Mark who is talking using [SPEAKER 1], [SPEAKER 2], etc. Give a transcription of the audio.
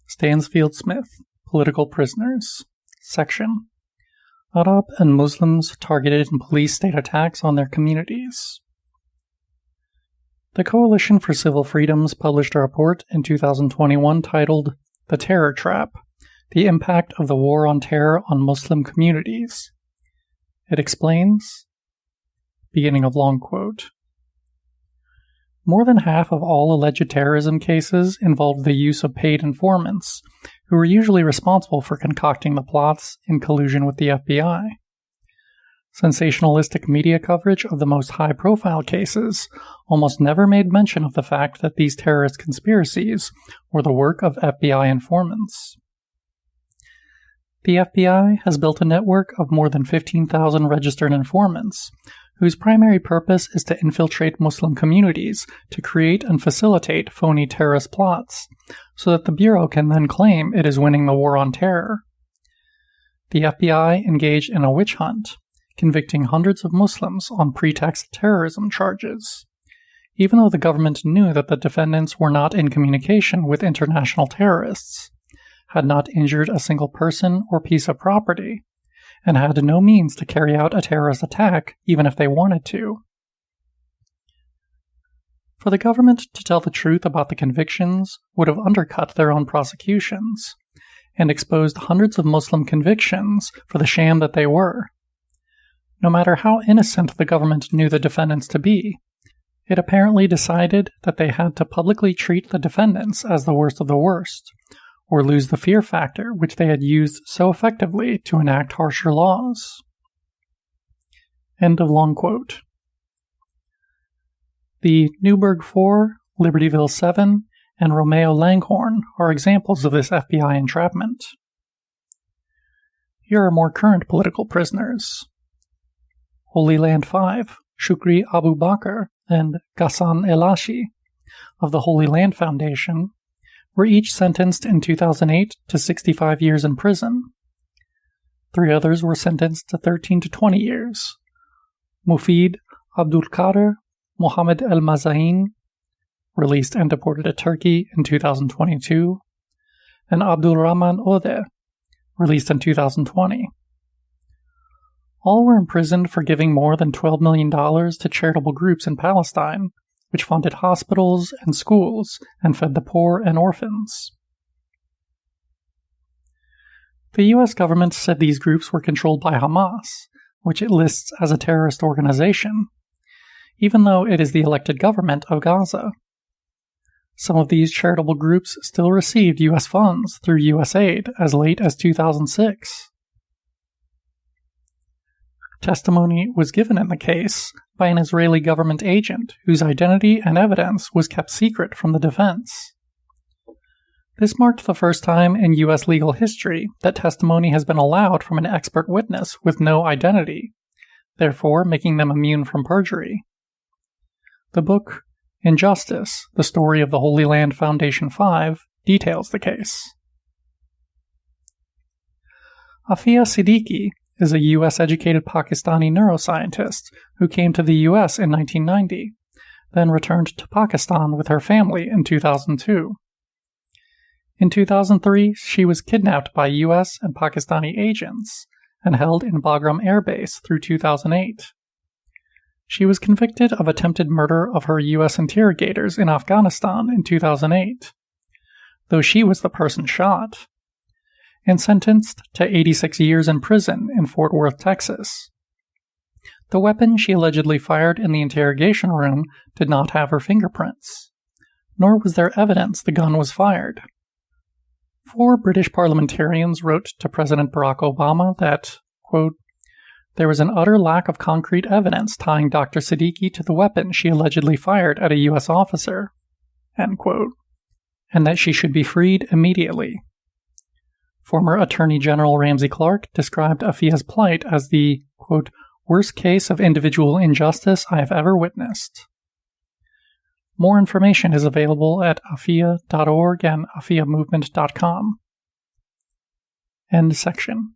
[SPEAKER 1] Stansfield Smith, Political Prisoners. Section: Arab and Muslims targeted in police state attacks on their communities. The Coalition for Civil Freedoms published a report in 2021 titled The Terror Trap: The Impact of the War on Terror on Muslim Communities. It explains, beginning of long quote, "More than half of all alleged terrorism cases involved the use of paid informants, who were usually responsible for concocting the plots in collusion with the FBI. Sensationalistic media coverage of the most high-profile cases almost never made mention of the fact that these terrorist conspiracies were the work of FBI informants. The FBI has built a network of more than 15,000 registered informants, whose primary purpose is to infiltrate Muslim communities to create and facilitate phony terrorist plots, so that the Bureau can then claim it is winning the war on terror. The FBI engaged in a witch hunt, convicting hundreds of Muslims on pretext terrorism charges, even though the government knew that the defendants were not in communication with international terrorists, had not injured a single person or piece of property, and had no means to carry out a terrorist attack even if they wanted to. For the government to tell the truth about the convictions would have undercut their own prosecutions, and exposed hundreds of Muslim convictions for the sham that they were. No matter how innocent the government knew the defendants to be, it apparently decided that they had to publicly treat the defendants as the worst of the worst, or lose the fear factor which they had used so effectively to enact harsher laws." End of long quote. The Newburgh 4, Libertyville 7, and Romeo Langhorne are examples of this FBI entrapment. Here are more current political prisoners. Holy Land 5, Shukri Abu Bakr and Ghassan Elashi of the Holy Land Foundation were each sentenced in 2008 to 65 years in prison. 3 others were sentenced to 13 to 20 years. Mufid Abdul Qadir Mohammed El Mazain, released and deported to Turkey in 2022, and Abdul Rahman Odeh, released in 2020. All were imprisoned for giving more than $12 million to charitable groups in Palestine, which funded hospitals and schools and fed the poor and orphans. The U.S. government said these groups were controlled by Hamas, which it lists as a terrorist organization, even though it is the elected government of Gaza. Some of these charitable groups still received U.S. funds through USAID as late as 2006. Testimony was given in the case by an Israeli government agent whose identity and evidence was kept secret from the defense. This marked the first time in U.S. legal history that testimony has been allowed from an expert witness with no identity, therefore making them immune from perjury. The book, Injustice, The Story of the Holy Land Foundation 5, details the case. Afia Siddiqui is a U.S.-educated Pakistani neuroscientist who came to the U.S. in 1990, then returned to Pakistan with her family in 2002. In 2003, she was kidnapped by U.S. and Pakistani agents and held in Bagram Air Base through 2008. She was convicted of attempted murder of her U.S. interrogators in Afghanistan in 2008, though she was the person shot, and sentenced to 86 years in prison in Fort Worth, Texas. The weapon she allegedly fired in the interrogation room did not have her fingerprints, nor was there evidence the gun was fired. 4 British parliamentarians wrote to President Barack Obama that, quote, "There was an utter lack of concrete evidence tying Dr. Siddiqui to the weapon she allegedly fired at a U.S. officer," end quote, and that she should be freed immediately. Former Attorney General Ramsey Clark described Afia's plight as the, quote, "worst case of individual injustice I have ever witnessed." More information is available at afia.org and afiamovement.com. End section.